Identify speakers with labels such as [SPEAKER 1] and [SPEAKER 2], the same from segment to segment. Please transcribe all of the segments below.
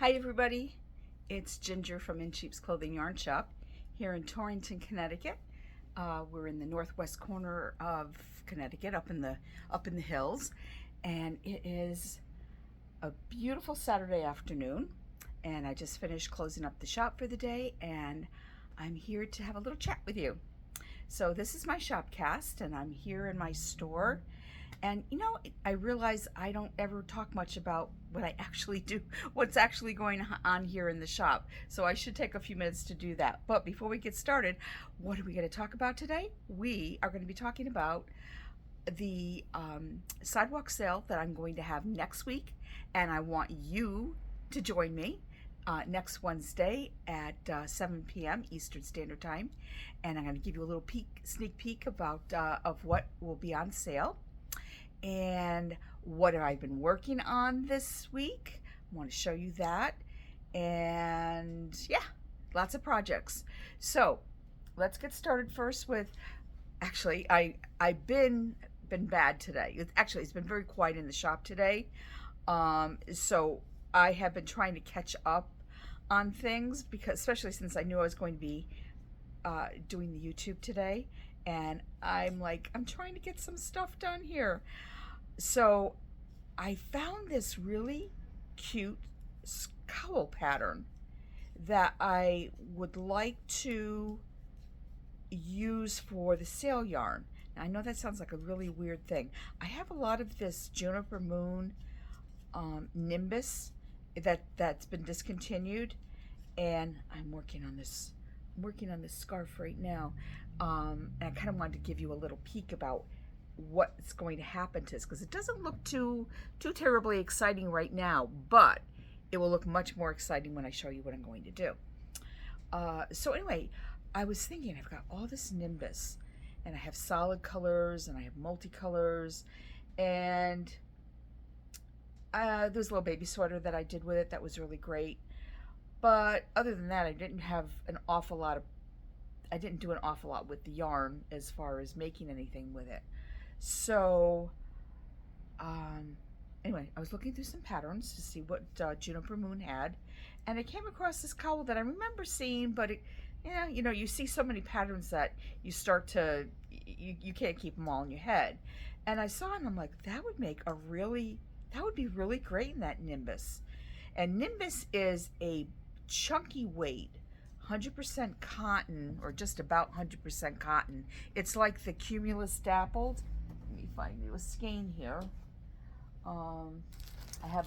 [SPEAKER 1] Hi everybody, it's Ginger from In Sheep's Clothing Yarn Shop here in Torrington, Connecticut. We're in the northwest corner of Connecticut, up in the hills, and it is a beautiful Saturday afternoon. And I just finished closing up the shop for the day, and I'm here to have a little chat with you. So this is my shopcast, and I'm here in my store. And you know, I realize I don't ever talk much about what I actually do, what's actually going on here in the shop. So I should take a few minutes to do that. But before we get started, what are we going to talk about today? We are going to be talking about the sidewalk sale that I'm going to have next week. And I want you to join me next Wednesday at 7 p.m. Eastern Standard Time. And I'm going to give you a little sneak peek about of what will be on sale. And what have I been working on this week? I want to show you that. And yeah, lots of projects. So let's get started first with, actually, I've been bad today. It's been very quiet in the shop today. So I have been trying to catch up on things, because especially since I knew I was going to be doing the YouTube today. And I'm trying to get some stuff done here. So I found this really cute cowl pattern that I would like to use for the sale yarn. Now, I know that sounds like a really weird thing. I have a lot of this Juniper Moon Nimbus that's been discontinued, and I'm working on this scarf right now. And I kind of wanted to give you a little peek about what's going to happen to this, because it doesn't look too terribly exciting right now, but it will look much more exciting when I show you what I'm going to do. So anyway, I was thinking, I've got all this Nimbus, and I have solid colors, and I have multicolors, and there's a little baby sweater that I did with it that was really great. But other than that, I didn't do an awful lot with the yarn as far as making anything with it. So anyway, I was looking through some patterns to see what Juniper Moon had, and I came across this cowl that I remember seeing, but you see so many patterns that you start to you can't keep them all in your head. And I saw it, and I'm like, that would be really great in that Nimbus. And Nimbus is a chunky weight, 100% cotton, or just about 100% cotton. It's like the Cumulus Dappled. Let me find you a skein here. Here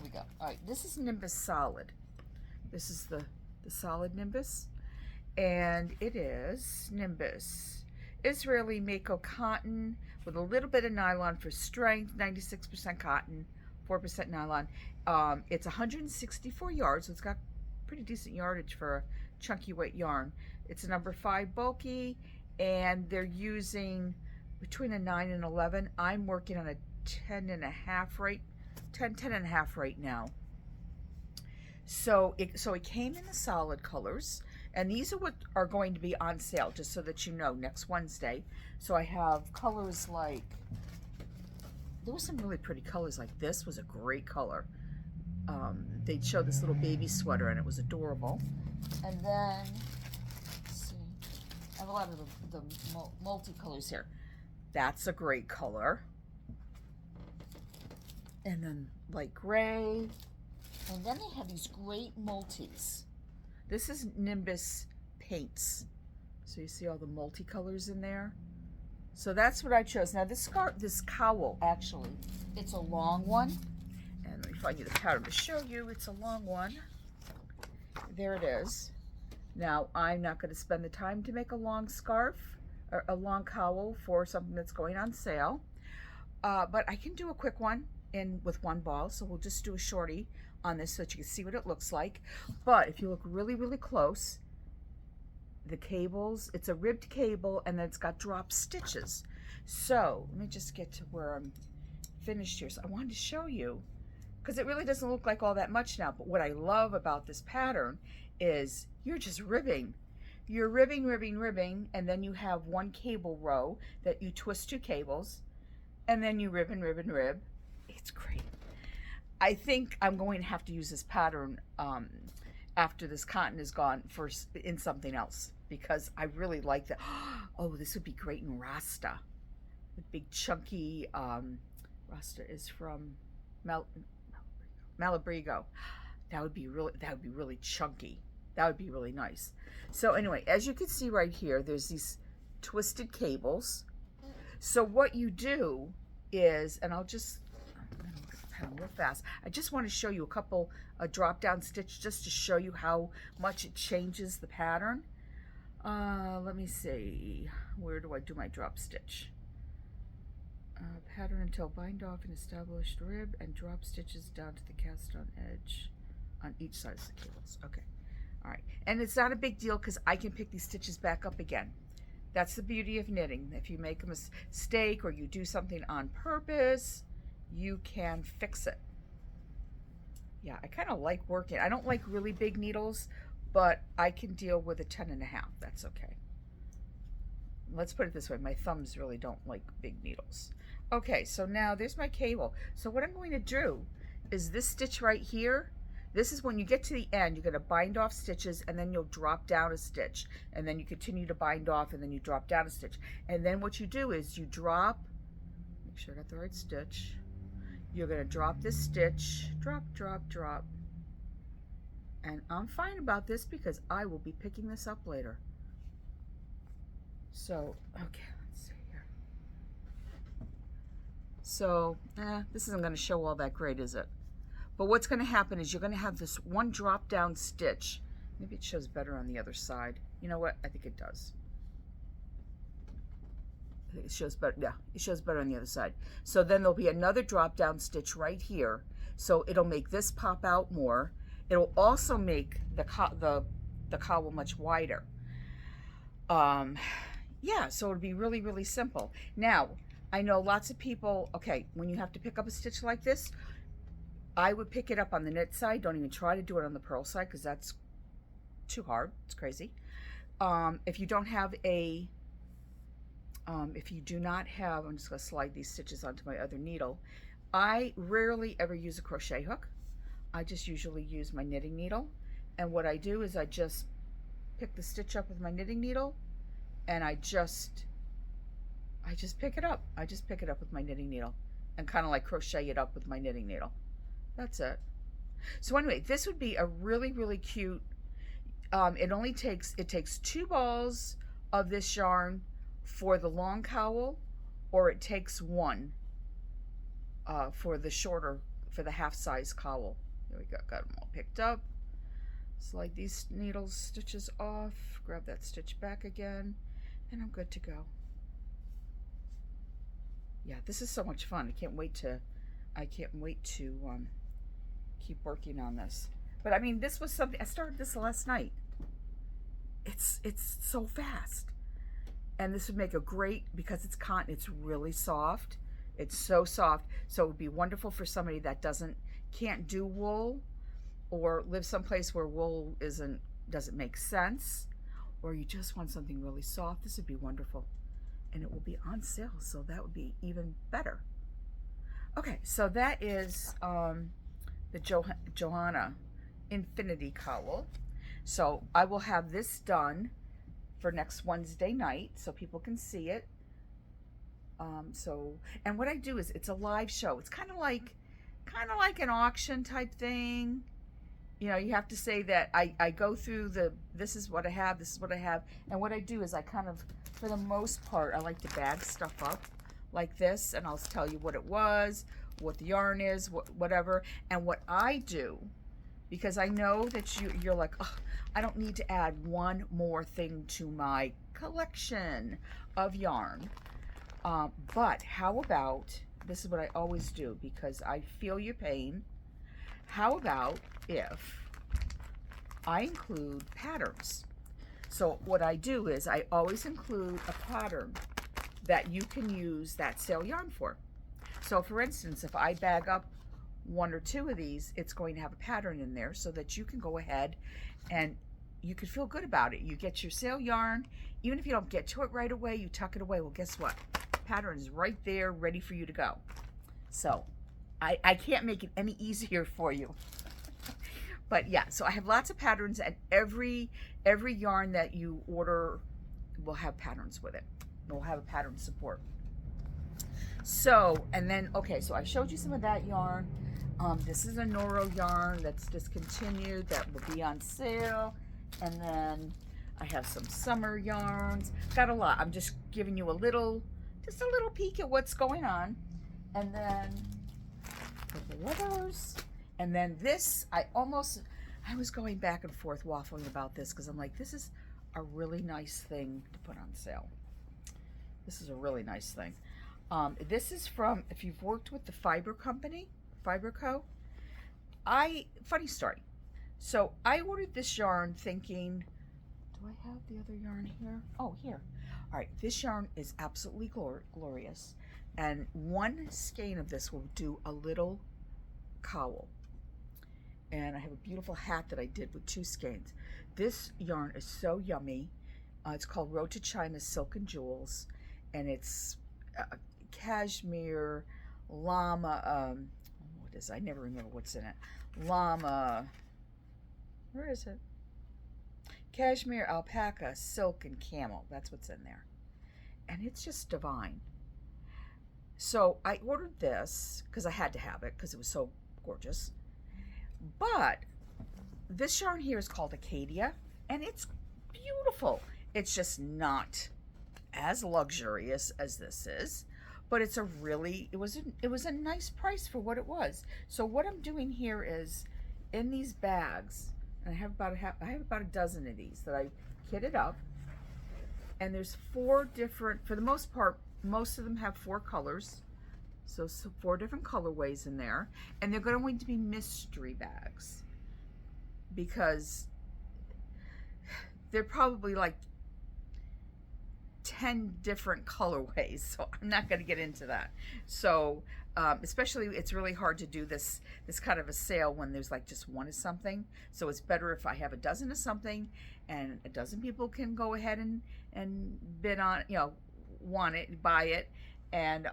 [SPEAKER 1] we go. All right, this is Nimbus Solid. This is the solid Nimbus. And it is Nimbus Israeli Mako cotton with a little bit of nylon for strength, 96% cotton, 4% nylon. It's 164 yards, so it's got pretty decent yardage for a chunky weight yarn. It's a number 5 bulky, and they're using between a 9 and 11. I'm working on a 10.5 right now. So it came in the solid colors, and these are what are going to be on sale, just so that you know, next Wednesday. So I have colors like, there were some really pretty colors, like this was a great color. They showed this little baby sweater, and it was adorable. And then, let's see, I have a lot of the multicolors here. That's a great color. And then light gray. And then they have these great multis. This is Nimbus Paints. So you see all the multicolors in there. So that's what I chose. Now this cowl, actually, it's a long one. And let me find you the pattern to show you. It's a long one. There it is. Now, I'm not going to spend the time to make a long scarf or a long cowl for something that's going on sale. But I can do a quick one with one ball. So we'll just do a shorty on this so that you can see what it looks like. But if you look really, really close, the cables, it's a ribbed cable, and then it's got drop stitches. So let me just get to where I'm finished here. So I wanted to show you, because it really doesn't look like all that much now, but what I love about this pattern is you're just ribbing. You're ribbing, and then you have one cable row that you twist 2 cables, and then you rib and rib and rib. It's great. I think I'm going to have to use this pattern after this cotton is gone in something else, because I really like that. Oh, this would be great in Rasta. The big chunky, Rasta is from Malabrigo. That would be really chunky. That would be really nice. So anyway, as you can see right here, there's these twisted cables. So what you do is, and I'm gonna look at the pattern real fast. I just want to show you a drop down stitch just to show you how much it changes the pattern. Let me see, where do I do my drop stitch? Pattern until bind off an established rib and drop stitches down to the cast on edge on each side of the cables. Okay, all right, and it's not a big deal because I can pick these stitches back up again. That's the beauty of knitting. If you make a mistake or you do something on purpose, you can fix it. Yeah, I kind of like working. I don't like really big needles, but I can deal with a 10.5. That's okay. Let's put it this way, my thumbs really don't like big needles. Okay, so now there's my cable. So what I'm going to do is this stitch right here, this is when you get to the end, you're going to bind off stitches and then you'll drop down a stitch. And then you continue to bind off and then you drop down a stitch. And then what you do is you drop, make sure I got the right stitch. You're going to drop this stitch, drop, drop, drop. And I'm fine about this because I will be picking this up later. So, okay, let's see here. So, this isn't going to show all that great, is it? But what's going to happen is you're going to have this one drop down stitch. Maybe it shows better on the other side. You know what? I think it does. I think it shows better. Yeah, it shows better on the other side. So then there'll be another drop down stitch right here. So it'll make this pop out more. It'll also make the cowl much wider. Yeah, so it'll be really, really simple. Now, I know lots of people, okay, when you have to pick up a stitch like this, I would pick it up on the knit side. Don't even try to do it on the purl side because that's too hard. It's crazy. If you don't have a, if you do not have, I'm just going to slide these stitches onto my other needle. I rarely ever use a crochet hook. I just usually use my knitting needle. And what I do is I just pick the stitch up with my knitting needle and I just pick it up. I just pick it up with my knitting needle and kind of like crochet it up with my knitting needle. That's it. So anyway, this would be a really, really cute, it takes 2 balls of this yarn for the long cowl, or it takes 1 for the half size cowl. There we go, got them all picked up. Slide these stitches off, grab that stitch back again, and I'm good to go. Yeah, this is so much fun. I can't wait to keep working on this. But I mean, this was something, I started this last night. It's so fast. And this would make a great, because it's cotton, it's really soft. It's so soft. So it would be wonderful for somebody that can't do wool, or live someplace where wool doesn't make sense, or you just want something really soft. This would be wonderful. And it will be on sale, so that would be even better. Okay, so that is the Johanna Infinity Cowl. So I will have this done for next Wednesday night so people can see it. And what I do is it's a live show. It's kind of like an auction type thing. You know, you have to say that I go through this is what I have, this is what I have. And what I do is I kind of, for the most part, I like to bag stuff up like this, and I'll tell you what it was, what the yarn is, whatever. And what I do, because I know that you're like, oh, I don't need to add one more thing to my collection of yarn. But how about, this is what I always do because I feel your pain. How about if I include patterns? So what I do is I always include a pattern that you can use that sale yarn for. So for instance, if I bag up 1 or 2 of these, it's going to have a pattern in there so that you can go ahead and you can feel good about it. You get your sale yarn, even if you don't get to it right away, you tuck it away. Well, guess what? The pattern is right there, ready for you to go. So I can't make it any easier for you. But yeah, so I have lots of patterns, and every yarn that you order will have patterns with it. We'll have a pattern support. So, and then, okay, so I showed you some of that yarn. This is a Noro yarn that's discontinued that will be on sale. And then I have some summer yarns. Got a lot. I'm just giving you just a little peek at what's going on. And then the others. And then this, I was going back and forth waffling about this because I'm like, this is a really nice thing to put on sale. This is a really nice thing. This is from, if you've worked with the Fiber Company, Fiber Co. Funny story. So I ordered this yarn thinking, do I have the other yarn here? Oh, here. All right, this yarn is absolutely glorious. And one skein of this will do a little cowl. And I have a beautiful hat that I did with 2 skeins. This yarn is so yummy. It's called Road to China Silk and Jewels, and it's cashmere, llama, what is it? I never remember what's in it. Llama, where is it? Cashmere, alpaca, silk, and camel. That's what's in there. And it's just divine. So I ordered this because I had to have it because it was so gorgeous. But this yarn here is called Acadia, and it's beautiful. It's just not as luxurious as this is, but it's it was a nice price for what it was. So what I'm doing here is in these bags, and I have about a dozen of these that I kitted up, and there's 4 different, for the most part, most of them have 4 colors. So 4 different colorways in there, and they're going to be mystery bags because they're probably like 10 different colorways, so I'm not going to get into that. So especially, it's really hard to do this kind of a sale when there's like just one of something. So it's better if I have a dozen of something, and a dozen people can go ahead and bid on, want it, buy it, and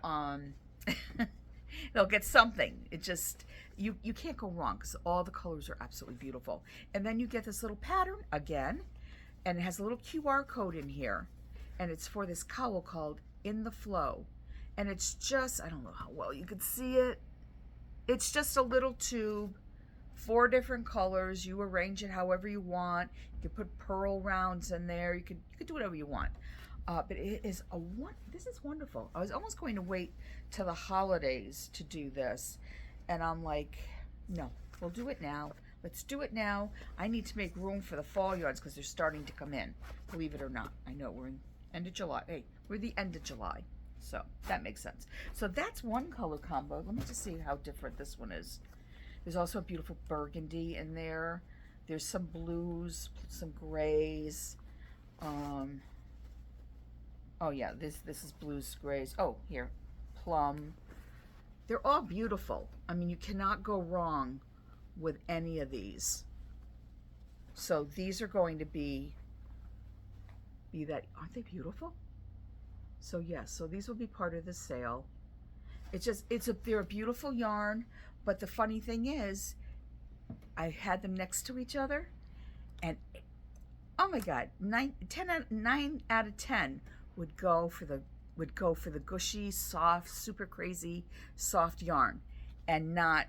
[SPEAKER 1] they'll get something. It just, you can't go wrong because all the colors are absolutely beautiful. And then you get this little pattern again, and it has a little QR code in here, and it's for this cowl called In the Flow. And it's just, I don't know how well you could see it. It's just a little tube, 4 different colors. You arrange it however you want. You could put pearl rounds in there. You could do whatever you want. But it is this is wonderful. I was almost going to wait till the holidays to do this, and I'm like, no, we'll do it now. Let's do it now. I need to make room for the fall yards because they're starting to come in, believe it or not. I know we're in end of July. Hey, we're the end of July, so that makes sense. So that's one color combo. Let me just see how different this one is. There's also a beautiful burgundy in there. There's some blues, some grays. Oh yeah, this is blues, grays. Oh, here, plum. They're all beautiful. I mean, you cannot go wrong with any of these. So these are going to be that, aren't they beautiful? So yes, so these will be part of the sale. They're a beautiful yarn, but the funny thing is, I had them next to each other, and oh my God, 9 out of 10 would go for the gushy, soft, super crazy soft yarn, and not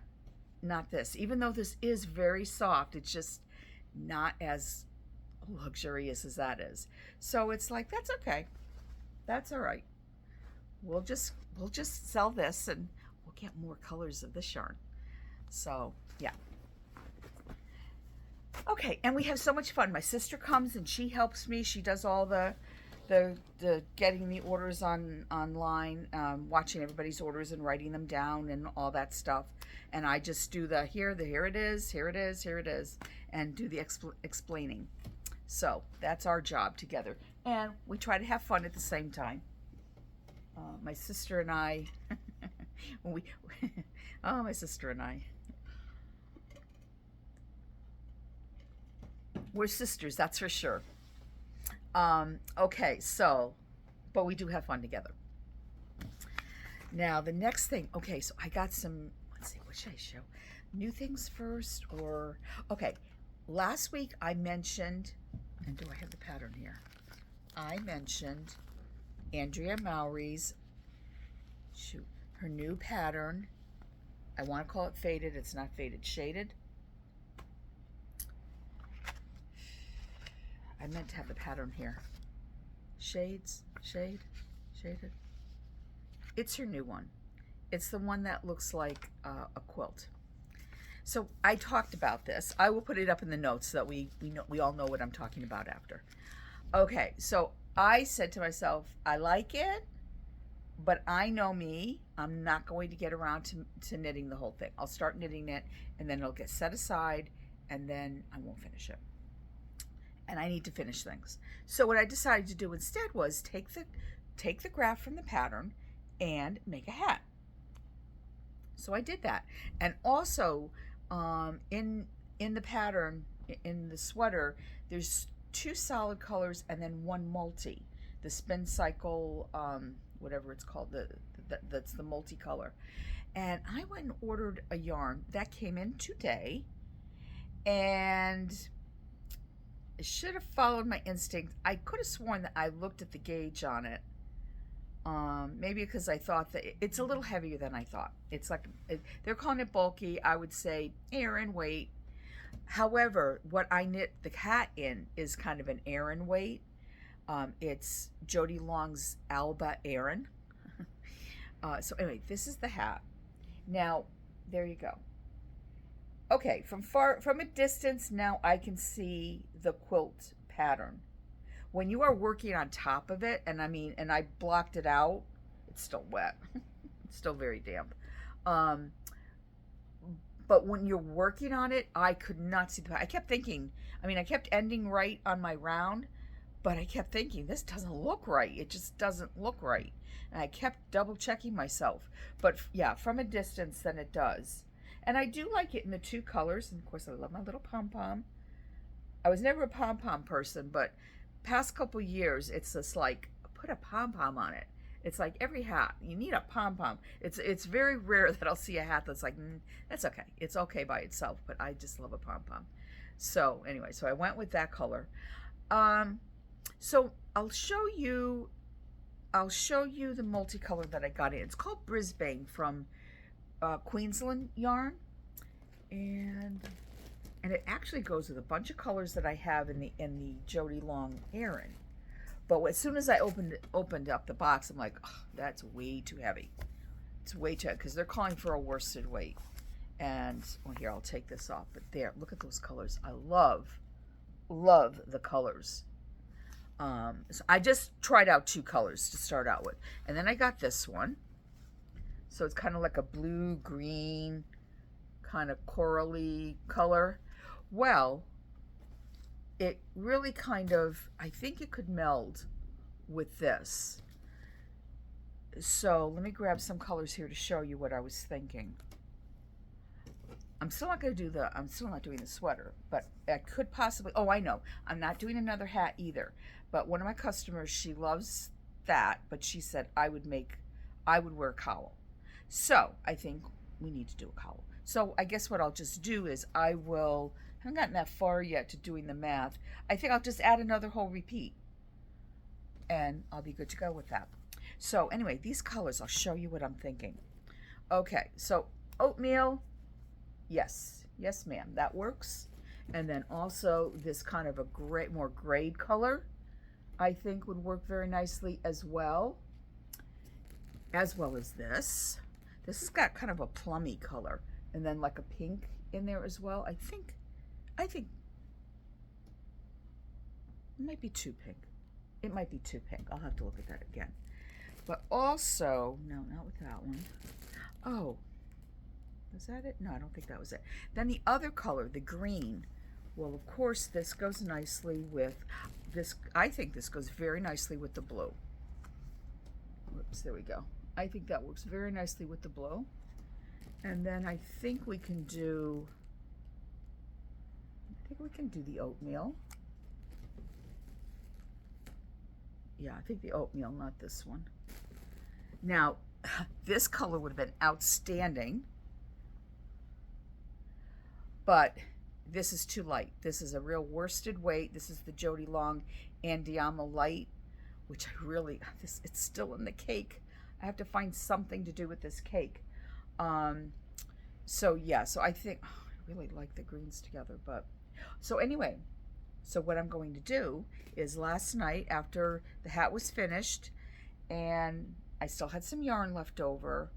[SPEAKER 1] this. Even though this is very soft, it's just not as luxurious as that is. So it's like, that's okay. That's all right. We'll just sell this, and we'll get more colors of this yarn. So yeah. Okay, and we have so much fun. My sister comes and she helps me. She does all the getting the orders online, watching everybody's orders and writing them down and all that stuff. And I just do here it is, and do the explaining. So that's our job together, and we try to have fun at the same time. My sister and I, my sister and I, we're sisters, that's for sure. Okay, so, but we do have fun together. Now the next thing, okay, so I got some, let's see, what should I show? New things first or, okay, last week I mentioned, and do I have the pattern here? I mentioned Andrea Mowry's, shoot, her new pattern. I want to call it faded. It's not faded, shaded. I meant to have the pattern here. Shades, shade, shaded. It's her new one. It's the one that looks like a quilt. So I talked about this. I will put it up in the notes so that we all know what I'm talking about after. Okay, so I said to myself, I like it, but I know me. I'm not going to get around to knitting the whole thing. I'll start knitting it, and then it'll get set aside, and then I won't finish it. And I need to finish things. So what I decided to do instead was take the graph from the pattern and make a hat. So I did that. And also in the pattern, in the sweater, there's 2 solid colors and then 1 multi. The spin cycle, whatever it's called, that's the multicolor. And I went and ordered a yarn that came in today, and I should have followed my instinct. I could have sworn that I looked at the gauge on it. Maybe because I thought that it's a little heavier than I thought. It's like, they're calling it bulky. I would say Aran weight. However, what I knit the hat in is kind of an Aran weight. It's Jody Long's Alba Aran. So anyway, this is the hat. Now, there you go. Okay, from a distance, now I can see the quilt pattern. When you are working on top of it, and I blocked it out, it's still wet. It's still very damp. But when you're working on it, I could not see the pattern. I kept thinking, I kept ending right on my round, but I kept thinking, this doesn't look right. It just doesn't look right. And I kept double checking myself. But yeah, from a distance, then it does. And I do like it in the 2 colors. And of course, I love my little pom-pom. I was never a pom-pom person, but past couple years, it's just like, put a pom-pom on it. It's like every hat, you need a pom-pom. It's very rare that I'll see a hat that's like, that's okay. It's okay by itself, but I just love a pom-pom. So anyway, so I went with that color. So I'll show you the multicolor that I got in. It's called Brisbane from Queensland yarn, and it actually goes with a bunch of colors that I have in the Jody Long Aran. But as soon as I opened up the box, I'm like, oh, that's way too heavy. It's way too heavy, because they're calling for a worsted weight. And well, here, I'll take this off. But there, look at those colors. I love the colors. So I just tried out 2 colors to start out with, and then I got this one. So it's kind of like a blue-green, kind of corally color. Well, it really kind of, I think it could meld with this. So let me grab some colors here to show you what I was thinking. I'm still not doing the sweater, but I could possibly, oh, I know, I'm not doing another hat either. But one of my customers, she loves that, but she said I would wear a cowl. So I think we need to do a cowl. So I guess what I'll just do is I haven't gotten that far yet to doing the math. I think I'll just add another whole repeat, and I'll be good to go with that. So anyway, these colors, I'll show you what I'm thinking. Okay, so oatmeal, yes ma'am, that works. And then also this kind of a more grayed color, I think would work very nicely as well as this. This has got kind of a plummy color, and then like a pink in there as well. I think it might be too pink. It might be too pink. I'll have to look at that again. But also, no, not with that one. Oh, was that it? No, I don't think that was it. Then the other color, the green. Well, of course, this goes nicely with this. I think this goes very nicely with the blue. Whoops, there we go. I think that works very nicely with the blue. And then I think we can do the oatmeal. Yeah, I think the oatmeal, not this one. Now, this color would have been outstanding but this is too light. This is a real worsted weight. This is the Jody Long Andiamo Light, which I really, it's still in the cake. I have to find something to do with this cake. So yeah, so I think, oh, I really like the greens together, but, so anyway, so what I'm going to do is last night after the hat was finished, and I still had some yarn left over,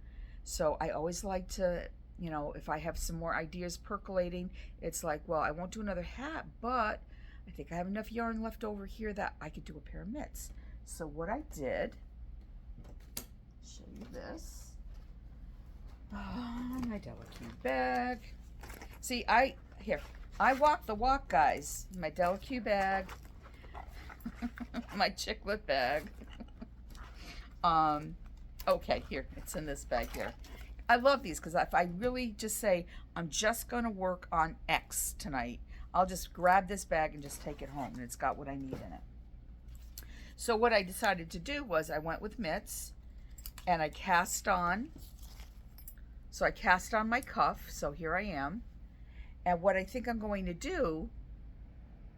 [SPEAKER 1] so I always like to, you know, if I have some more ideas percolating, it's like, well, I won't do another hat, but I think I have enough yarn left over here that I could do a pair of mitts. So what I did, show you this, my Delicue bag. See, I walk the walk, guys. My Delicue bag, my chiclet bag. Okay, here, it's in this bag here. I love these because if I really just say, I'm just going to work on X tonight, I'll just grab this bag and just take it home, and it's got what I need in it. So what I decided to do was I went with mitts, and I cast on. So I cast on my cuff, so here I am. And what I think I'm going to do,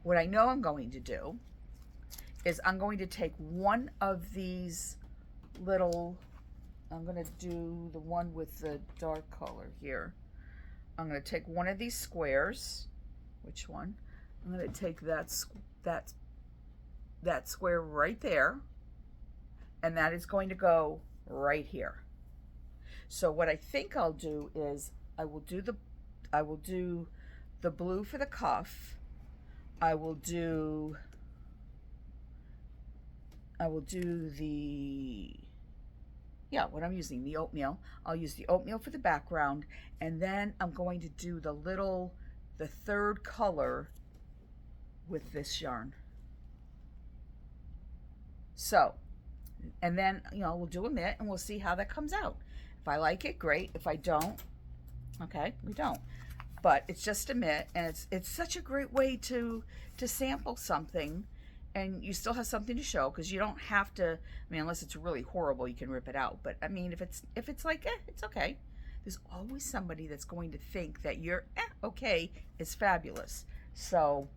[SPEAKER 1] what I know I'm going to do, is I'm going to take one of these little, I'm going to do the one with the dark color here. I'm going to take one of these squares. Which one? I'm going to take that square right there, and that is going to go right here. So what I think I'll do is I will do the blue for the cuff. I will do the, yeah, what I'm using, the oatmeal. I'll use the oatmeal for the background, and then I'm going to do the third color with this yarn. So, and then, you know, we'll do a mitt and we'll see how that comes out. If I like it, great. If I don't, okay, we don't. But it's just a mitt, and it's such a great way to sample something, and you still have something to show, because you don't have to, I mean, unless it's really horrible, you can rip it out. But I mean, if it's like, it's okay. There's always somebody that's going to think that your okay is fabulous. So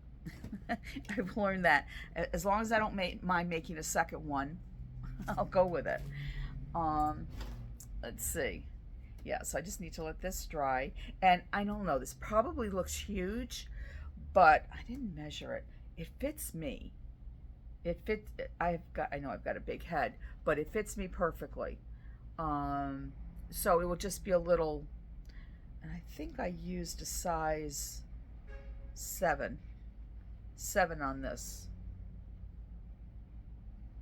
[SPEAKER 1] I've learned that as long as I don't mind making a second one, I'll go with it. Let's see. Yeah, so I just need to let this dry. And I don't know, this probably looks huge, but I didn't measure it. It fits me. It fits, I know I've got a big head, but it fits me perfectly. So it will just be a little, and I think I used a size 7 on this.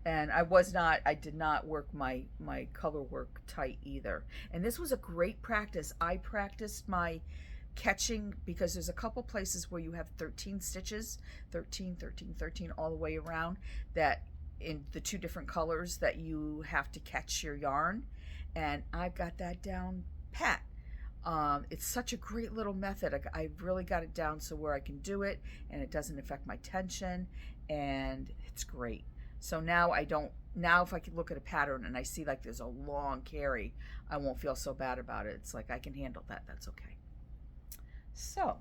[SPEAKER 1] And I did not work my color work tight either. And this was a great practice. I practiced my catching, because there's a couple places where you have 13 stitches, 13, 13, 13 all the way around, that in the 2 different colors that you have to catch your yarn. And I've got that down pat. It's such a great little method. I've really got it down so where I can do it and it doesn't affect my tension, and it's great. So now if I can look at a pattern and I see like there's a long carry, I won't feel so bad about it. It's like I can handle that. That's okay. So, all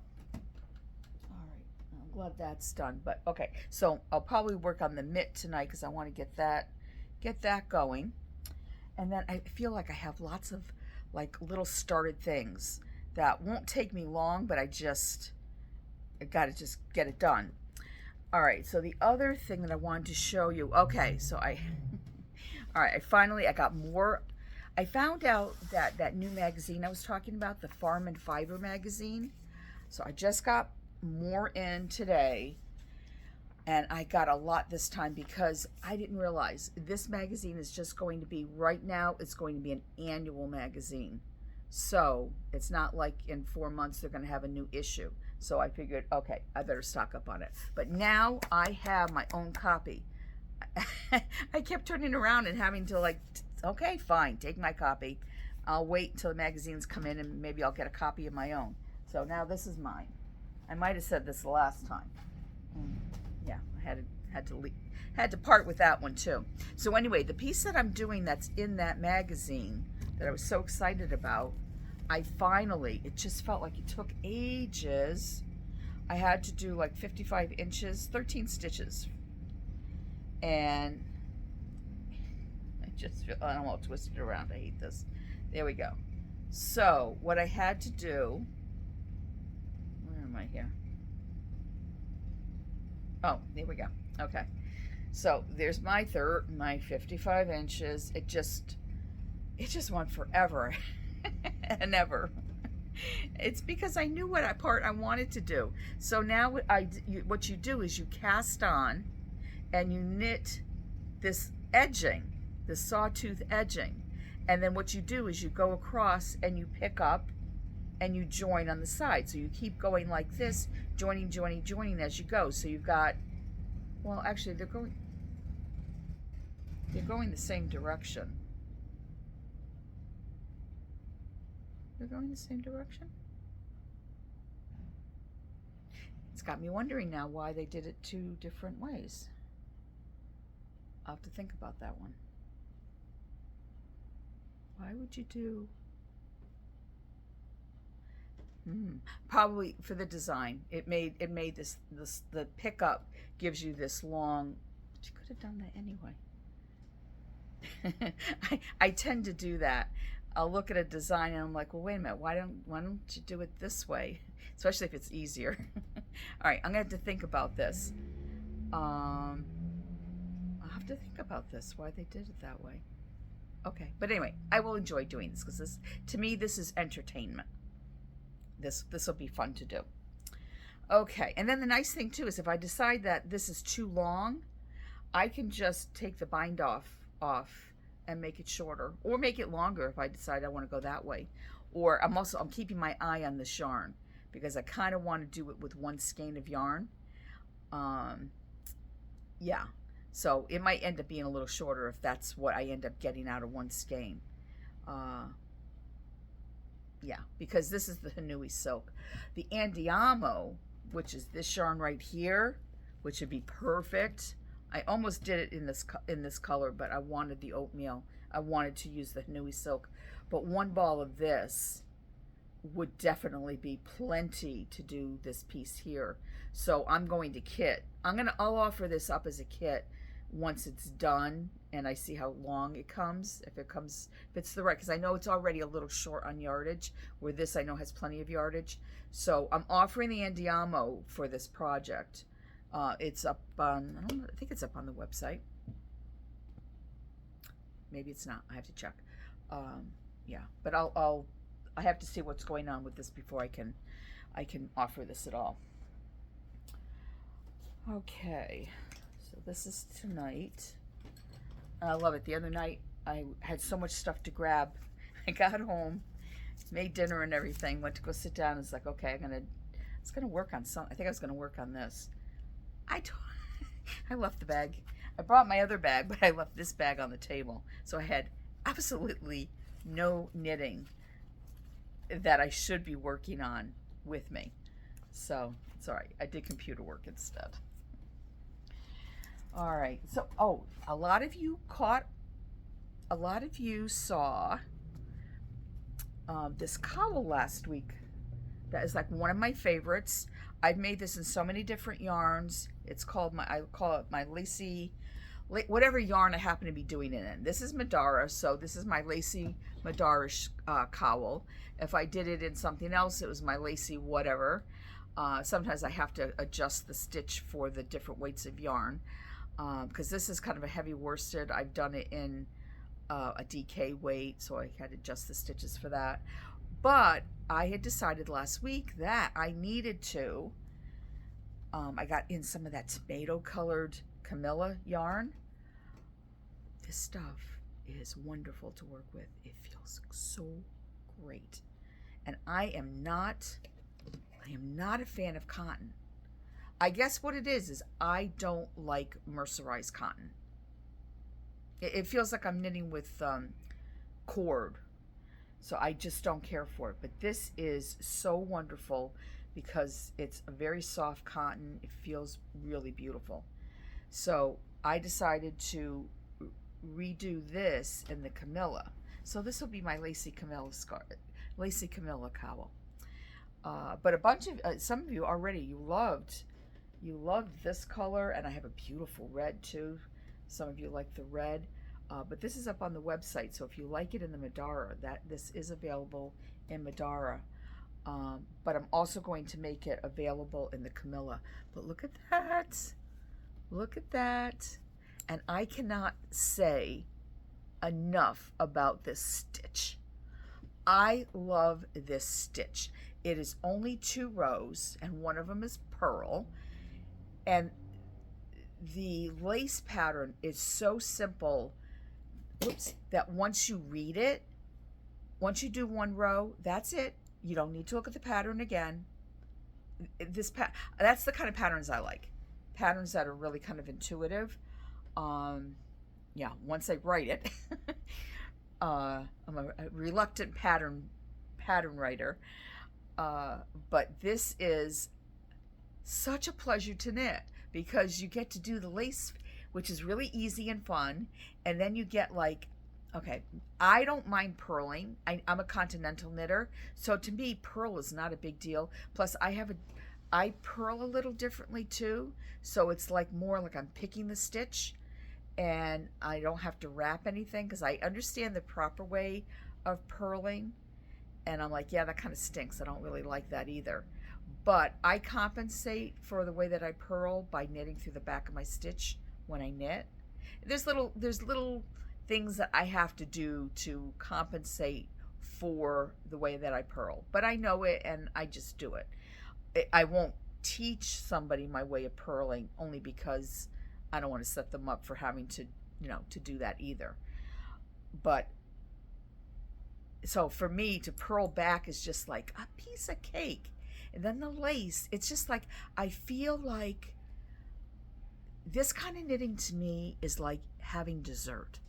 [SPEAKER 1] right, I'm glad that's done. But okay, so I'll probably work on the mitt tonight because I want to get that going. And then I feel like I have lots of like little started things that won't take me long, but I got to just get it done. All right, so the other thing that I wanted to show you, okay, so all right, I got more. I found out that new magazine I was talking about, the Farm and Fiber magazine. So I just got more in today, and I got a lot this time because I didn't realize this magazine is just going to be, right now, it's going to be an annual magazine. So it's not like in 4 months they're going to have a new issue. So I figured, okay, I better stock up on it. But now I have my own copy. I kept turning around and having to like, okay, fine, take my copy. I'll wait until the magazines come in and maybe I'll get a copy of my own. So now this is mine. I might have said this last time. Yeah, I had to part with that one too. So anyway, the piece that I'm doing that's in that magazine that I was so excited about, I finally, it just felt like it took ages. I had to do like 55 inches, 13 stitches. And I just feel, I don't want to twist it around. I hate this. There we go. So what I had to do, where am I here? Oh, there we go. Okay. So there's my 55 inches. It just went forever and ever. It's because I knew what part I wanted to do. So now what you do is you cast on and you knit this edging, this sawtooth edging. And then what you do is you go across and you pick up and you join on the side. So you keep going like this, joining, joining, joining as you go. So you've got, well, actually they're going the same direction. They're going the same direction? It's got me wondering now why they did it two different ways. I'll have to think about that one. Why would you do... Probably for the design. It made this the pickup gives you this long... But you could have done that anyway. I tend to do that. I'll look at a design and I'm like, well, wait a minute, why don't you do it this way? Especially if it's easier. All right, I'm gonna have to think about this. I'll have to think about this, why they did it that way. Okay, but anyway, I will enjoy doing this because this, to me, this is entertainment. This will be fun to do. Okay, and then the nice thing too is if I decide that this is too long, I can just take the bind off and make it shorter, or make it longer if I decide I want to go that way. Or I'm keeping my eye on this yarn because I kind of want to do it with one skein of yarn. Yeah, so it might end up being a little shorter if that's what I end up getting out of one skein. Yeah, because this is the Hanui silk. The Andiamo, which is this yarn right here, which would be perfect. I almost did it in this color, but I wanted the oatmeal. I wanted to use the Hanui silk, but one ball of this would definitely be plenty to do this piece here. So I'm going to kit. I'll offer this up as a kit once it's done and I see how long it comes. If it's the right, because I know it's already a little short on yardage, where this I know has plenty of yardage. So I'm offering the Andiamo for this project. It's up on, I think it's up on the website. Maybe it's not. I have to check. Yeah, but I have to see what's going on with this before I can offer this at all. Okay, so this is tonight. I love it. The other night I had so much stuff to grab. I got home, made dinner and everything, went to go sit down. It's like, okay, I was gonna work on some. I think I was gonna work on this. I left the bag. I brought my other bag, but I left this bag on the table. So I had absolutely no knitting that I should be working on with me. So it's all right. I did computer work instead. All right. So, a lot of you saw this cowl last week. That is like one of my favorites. I've made this in so many different yarns. It's called I call it my Lacy, whatever yarn I happen to be doing it in. This is Madara, so this is my Lacy Madara cowl. If I did it in something else, it was my Lacy whatever. Sometimes I have to adjust the stitch for the different weights of yarn, because this is kind of a heavy worsted. I've done it in a DK weight, so I had to adjust the stitches for that. But I had decided last week that I needed to, I got in some of that tomato colored Camila yarn. This stuff is wonderful to work with. It feels so great. And I am not a fan of cotton. I guess what it is I don't like mercerized cotton. It feels like I'm knitting with cord. So I just don't care for it. But this is so wonderful because it's a very soft cotton. It feels really beautiful. So I decided to redo this in the Camila. So this will be my Lacy Camila scarf. Lacy Camila cowl. But a bunch of, some of you already, you loved this color, and I have a beautiful red too. Some of you like the red. But this is up on the website, so if you like it in the Madara, this is available in Madara. But I'm also going to make it available in the Camilla. But look at that. Look at that. And I cannot say enough about this stitch. I love this stitch. It is only 2 rows, and one of them is pearl. And the lace pattern is so simple, that once you read it, once you do 1 row, that's it. You don't need to look at the pattern again. That's the kind of patterns I like. Patterns that are really kind of intuitive. Yeah, once I write it. I'm a reluctant pattern writer. But this is such a pleasure to knit, because you get to do the lace, which is really easy and fun, and then you get like, okay, I don't mind purling. I'm a continental knitter, so to me, purl is not a big deal. Plus, I purl a little differently too, so it's like more like I'm picking the stitch, and I don't have to wrap anything, because I understand the proper way of purling, and I'm like, yeah, that kind of stinks. I don't really like that either. But I compensate for the way that I purl by knitting through the back of my stitch when I knit. There's little things that I have to do to compensate for the way that I purl. But I know it, and I just do it. I won't teach somebody my way of purling, only because I don't want to set them up for having to, to do that either. But so for me, to purl back is just like a piece of cake. And then the lace, it's just like, I feel like this kind of knitting to me is like having dessert.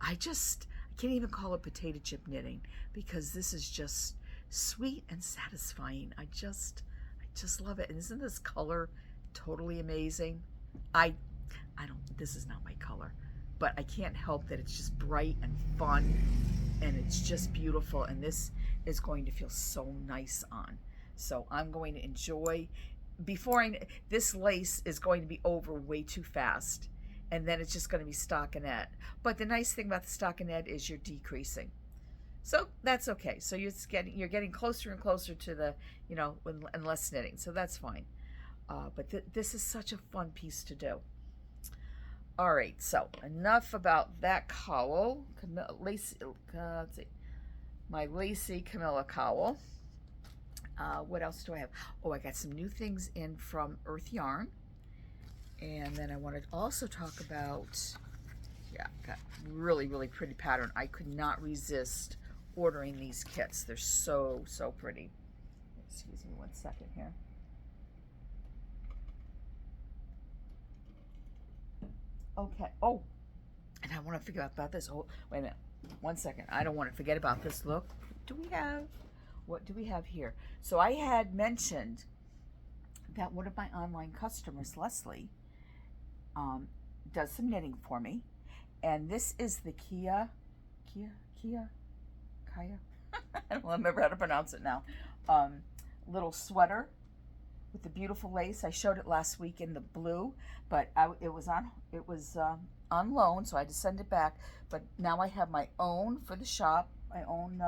[SPEAKER 1] I can't even call it potato chip knitting, because this is just sweet and satisfying. I just love it. And isn't this color totally amazing? This is not my color, but I can't help that it's just bright and fun, and it's just beautiful, and this is going to feel so nice on. So I'm going to enjoy, this lace is going to be over way too fast, and then it's just going to be stockinette. But the nice thing about the stockinette is you're decreasing. So that's okay. So you're getting closer and closer to the, and less knitting. So that's fine. But this is such a fun piece to do. All right, so enough about that cowl. Let's see, my Lacy Camila cowl. What else do I have? Oh, I got some new things in from Earth Yarn. And then I wanted to also talk about, got really, really pretty pattern. I could not resist ordering these kits. They're so, so pretty. Excuse me 1 second here. Okay. Oh, and I want to figure out about this. Oh, wait a minute. 1 second. I don't want to forget about this. Look, what do we have here? So I had mentioned that one of my online customers, Leslie, does some knitting for me. And this is the Kaya? I don't remember how to pronounce it now. Little sweater with the beautiful lace. I showed it last week in the blue, but it was on loan, so I had to send it back. But now I have my own for the shop, my own.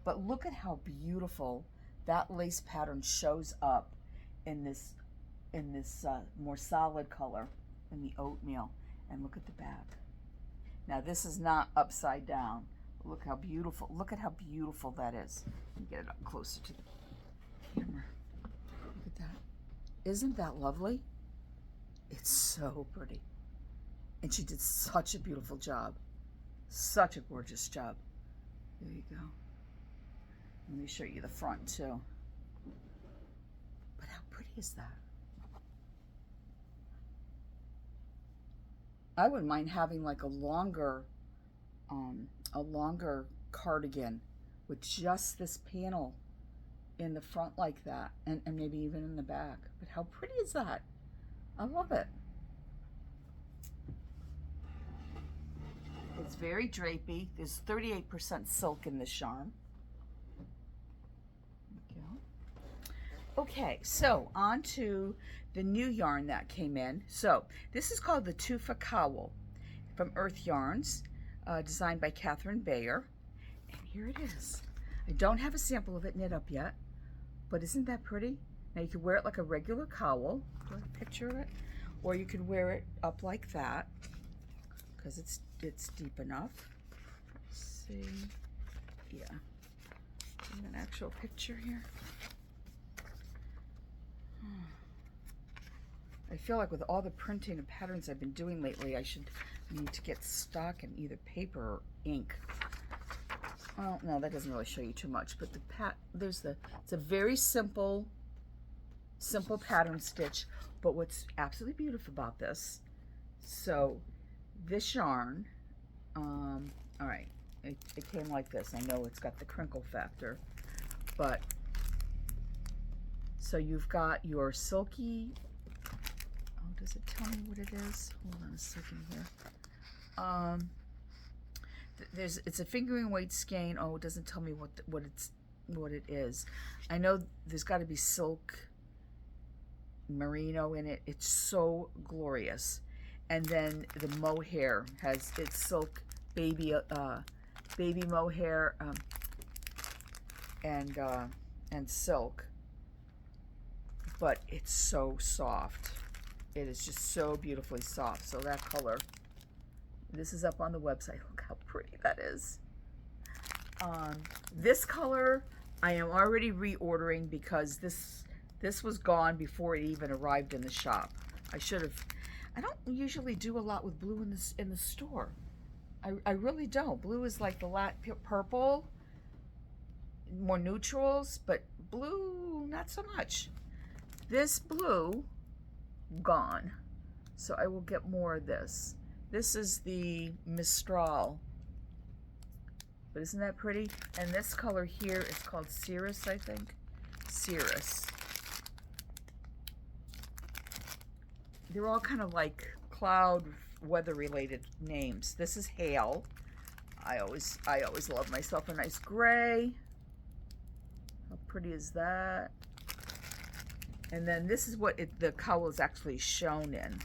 [SPEAKER 1] But look at how beautiful that lace pattern shows up in this more solid color, in the oatmeal. And look at the back. Now this is not upside down. Look how beautiful. Look at how beautiful that is. Let me get it up closer to the camera. Look at that. Isn't that lovely? It's so pretty. And she did such a beautiful job. Such a gorgeous job. There you go. Let me show you the front too. But how pretty is that? I wouldn't mind having like a longer cardigan with just this panel in the front like that, and maybe even in the back. But how pretty is that? I love it. It's very drapey. There's 38% silk in this yarn. Okay, so on to the new yarn that came in. So this is called the Tufa Cowl from Earth Yarns, designed by Catherine Bayer. And here it is. I don't have a sample of it knit up yet, but isn't that pretty? Now you could wear it like a regular cowl. Do I have a picture of it? Or you could wear it up like that, because it's deep enough. Let's see. Yeah. An actual picture here. I feel like with all the printing and patterns I've been doing lately, I need to get stock in either paper or ink. Well, no, that doesn't really show you too much, but it's a very simple pattern stitch, but what's absolutely beautiful about this, so this yarn, all right, it came like this. I know it's got the crinkle factor, but so you've got your silky, oh, does it tell me what it is? Hold on a second here. It's a fingering weight skein. Oh, it doesn't tell me what it is. I know there's got to be silk merino in it. It's so glorious. And then the mohair it's silk baby mohair and silk, but it's so soft. It is just so beautifully soft. So that color, this is up on the website. Look how pretty that is. This color I am already reordering because this was gone before it even arrived in the shop. I don't usually do a lot with blue in the store. I really don't. Blue is like the purple, more neutrals, but blue, not so much. This blue, gone. So I will get more of this. This is the Mistral. But isn't that pretty? And this color here is called Cirrus, I think. Cirrus. They're all kind of like cloud weather related names. This is Hail. I always love myself a nice gray. How pretty is that? And then this is what the cowl is actually shown in.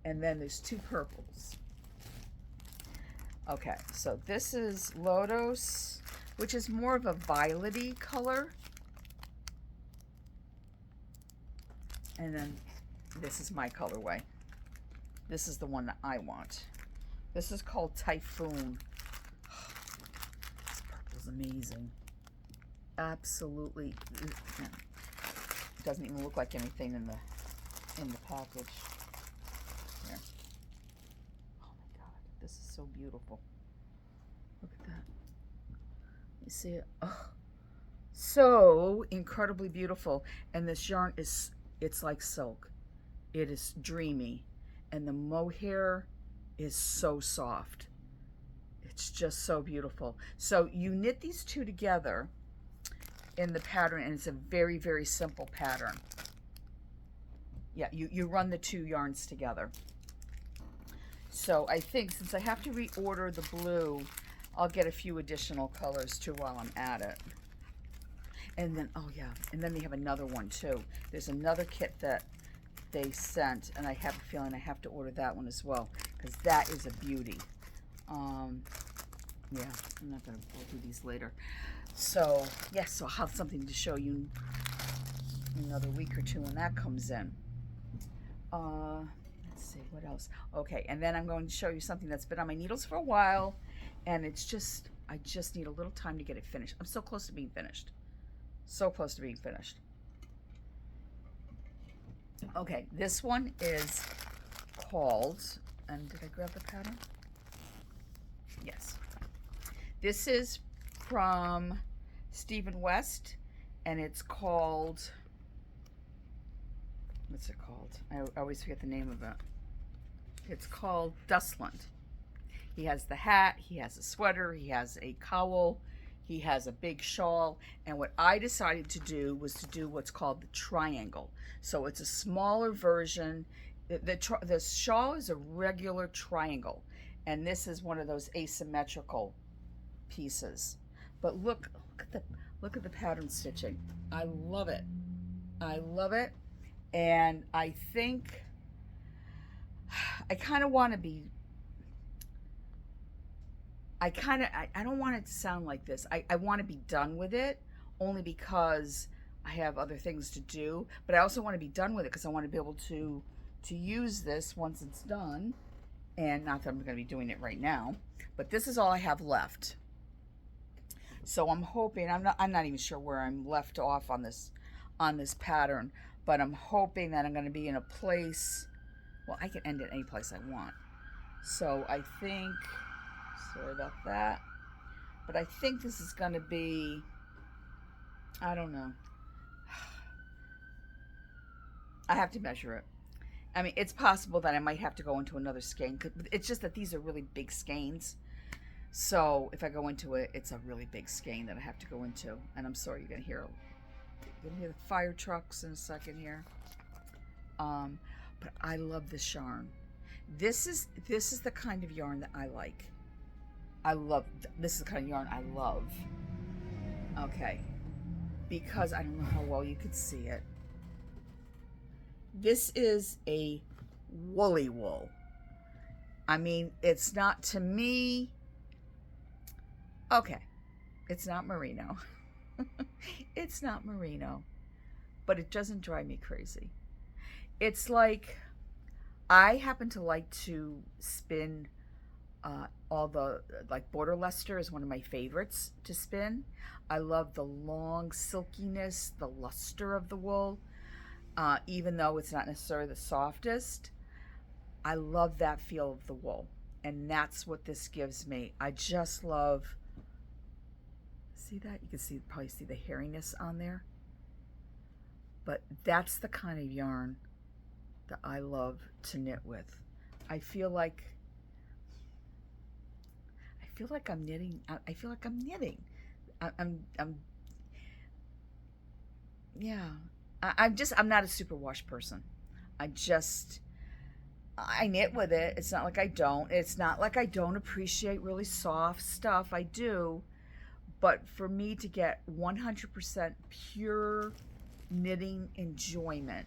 [SPEAKER 1] And then there's two purples. Okay, so this is Lotus, which is more of a violet-y color. And then this is my colorway. This is the one that I want. This is called Typhoon. This purple's amazing. Absolutely. It doesn't even look like anything in the package. Here. Oh my God, this is so beautiful. Look at that. You see it? Oh, so incredibly beautiful. And this yarn it's like silk. It is dreamy. And the mohair is so soft. It's just so beautiful. So you knit these two together in the pattern, and it's a very, very simple pattern. Yeah, you run the two yarns together. So I think since I have to reorder the blue, I'll get a few additional colors too while I'm at it. And then, oh yeah, and then they have another one too. There's another kit that they sent, and I have a feeling I have to order that one as well, because that is a beauty. Yeah, I'm not gonna go through these later. So yes, so I'll have something to show you in another week or two when that comes in. Let's see, what else? Okay, and then I'm going to show you something that's been on my needles for a while, and it's just, I just need a little time to get it finished. I'm so close to being finished. So close to being finished. Okay, this one is called, and did I grab the pattern? Yes. This is from Stephen West, and it's called, what's it called? I always forget the name of it. It's called Dustland. He has the hat, he has a sweater, he has a cowl, he has a big shawl, and what I decided to do was to do what's called the triangle. So it's a smaller version. The shawl is a regular triangle, and this is one of those asymmetrical pieces. But look at the pattern stitching. I love it. I love it. And I think I kind of want to be, I don't want it to sound like this. I want to be done with it only because I have other things to do, but I also want to be done with it because I want to be able to use this once it's done. And not that I'm going to be doing it right now, but this is all I have left. So I'm hoping, I'm not even sure where I'm left off on this pattern, but I'm hoping that I'm going to be in a place, well, I can end it any place I want. So I think, sorry about that, but I think this is going to be, I don't know. I have to measure it. I mean, it's possible that I might have to go into another skein. It's just that these are really big skeins. So if I go into it, it's a really big skein that I have to go into. And I'm sorry, you're gonna hear the fire trucks in a second here. But I love this yarn. This is the kind of yarn that I like. This is the kind of yarn I love. Okay, because I don't know how well you could see it. This is a woolly wool. I mean, it's not, to me, okay, it's not merino. It's not merino, but it doesn't drive me crazy. It's like, I happen to like to spin all the, like Border Leicester is one of my favorites to spin. I love the long silkiness, the luster of the wool. Even though it's not necessarily the softest, I love that feel of the wool. And that's what this gives me. I just love, see that? You can probably see the hairiness on there. But that's the kind of yarn that I love to knit with. I feel like I'm knitting. I feel like I'm knitting. Yeah. I'm not a superwash person. I knit with it. It's not like I don't. It's not like I don't appreciate really soft stuff. I do. But for me to get 100% pure knitting enjoyment,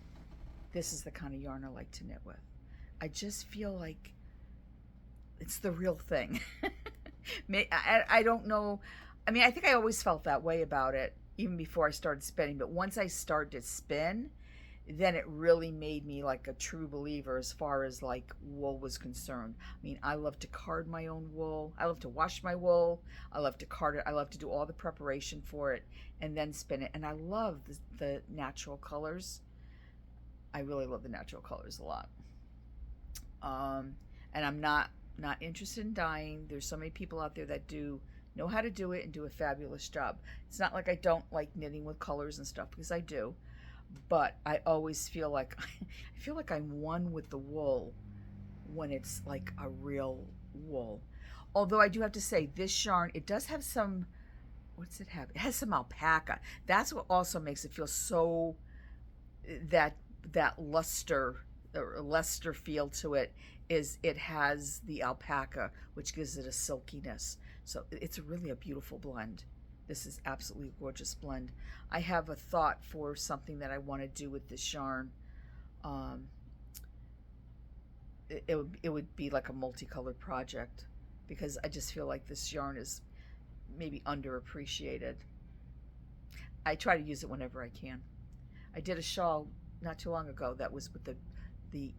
[SPEAKER 1] this is the kind of yarn I like to knit with. I just feel like it's the real thing. I don't know. I mean, I think I always felt that way about it, even before I started spinning. But once I started to spin, then it really made me like a true believer as far as like wool was concerned. I mean, I love to card my own wool. I love to wash my wool. I love to card it. I love to do all the preparation for it and then spin it. And I love the natural colors. I really love the natural colors a lot. And I'm not interested in dyeing. There's so many people out there that know how to do it and do a fabulous job. It's not like I don't like knitting with colors and stuff, because I do. But I always feel like I'm one with the wool when it's like a real wool. Although I do have to say, this yarn, it does have some, what's it have? It has some alpaca. That's what also makes it feel so, that luster feel to it, is it has the alpaca, which gives it a silkiness. So it's really a beautiful blend. This is absolutely a gorgeous blend. I have a thought for something that I want to do with this yarn. It would be like a multicolored project, because I just feel like this yarn is maybe underappreciated. I try to use it whenever I can. I did a shawl not too long ago that was with the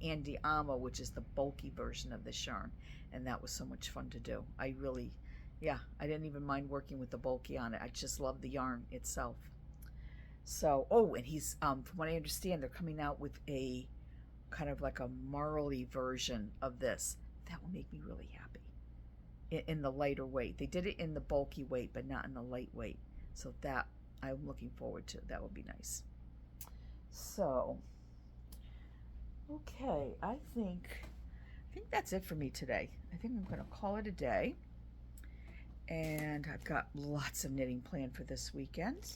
[SPEAKER 1] Andiamo, which is the bulky version of this yarn, and that was so much fun to do. I didn't even mind working with the bulky on it. I just love the yarn itself. So, and he's, from what I understand, they're coming out with a kind of like a marley version of this. That will make me really happy. In the lighter weight. They did it in the bulky weight, but not in the lightweight. So that I'm looking forward to. That will be nice. So, okay, I think that's it for me today. I think I'm going to call it a day. And I've got lots of knitting planned for this weekend.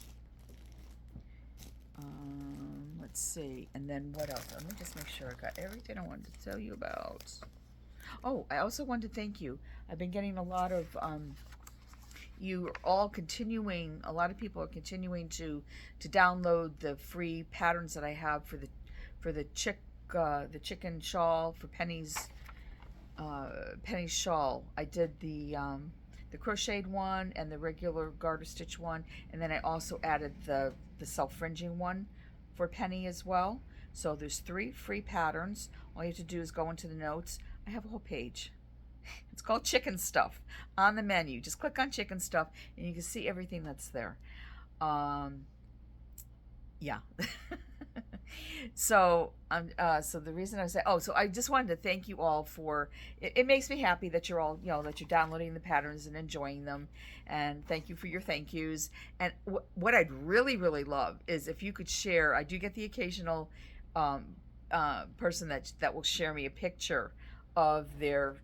[SPEAKER 1] Let's see. And then what else? Let me just make sure I got everything I wanted to tell you about. Oh, I also wanted to thank you. I've been getting a lot of you are all continuing, a lot of people are continuing to download the free patterns that I have for the chicken shawl, for Penny's shawl. I did the crocheted one and the regular garter stitch one, and then I also added the self-fringing one for Penny as well. So there's 3 free patterns. All you have to do is go into the notes. I have a whole page. It's called Chicken Stuff on the menu. Just click on Chicken Stuff and you can see everything that's there. Yeah. So so the reason I say, so I just wanted to thank you all for it. Makes me happy that you're all, that you're downloading the patterns and enjoying them, and thank you for your thank yous. And what I'd really love is if you could share. I do get the occasional person that will share me a picture of their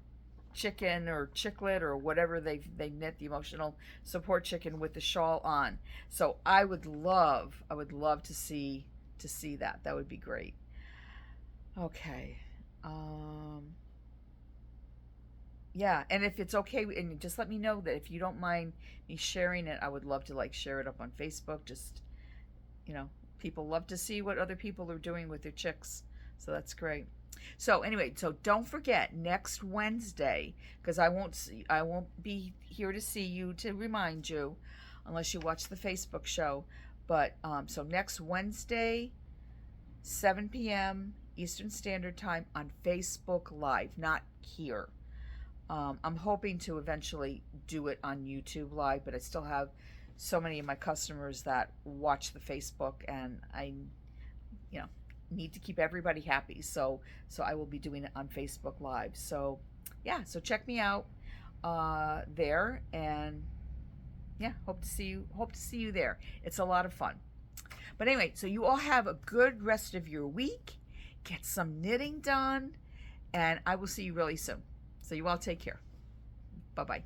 [SPEAKER 1] chicken or chicklet or whatever they knit, the emotional support chicken with the shawl on. So I would love to see that. That would be great. Okay. Yeah, and if it's okay, and just let me know that if you don't mind me sharing it, I would love to share it up on Facebook. Just, people love to see what other people are doing with their chicks. So that's great. So anyway, so don't forget next Wednesday, because I won't be here to see you, to remind you, unless you watch the Facebook show. But so next Wednesday, 7 p.m. Eastern Standard Time on Facebook Live, not here. I'm hoping to eventually do it on YouTube Live, but I still have so many of my customers that watch the Facebook, and I, need to keep everybody happy. So I will be doing it on Facebook Live. So yeah, so check me out there, and yeah, hope to see you there. It's a lot of fun. But anyway, so you all have a good rest of your week. Get some knitting done, and I will see you really soon. So you all take care. Bye-bye.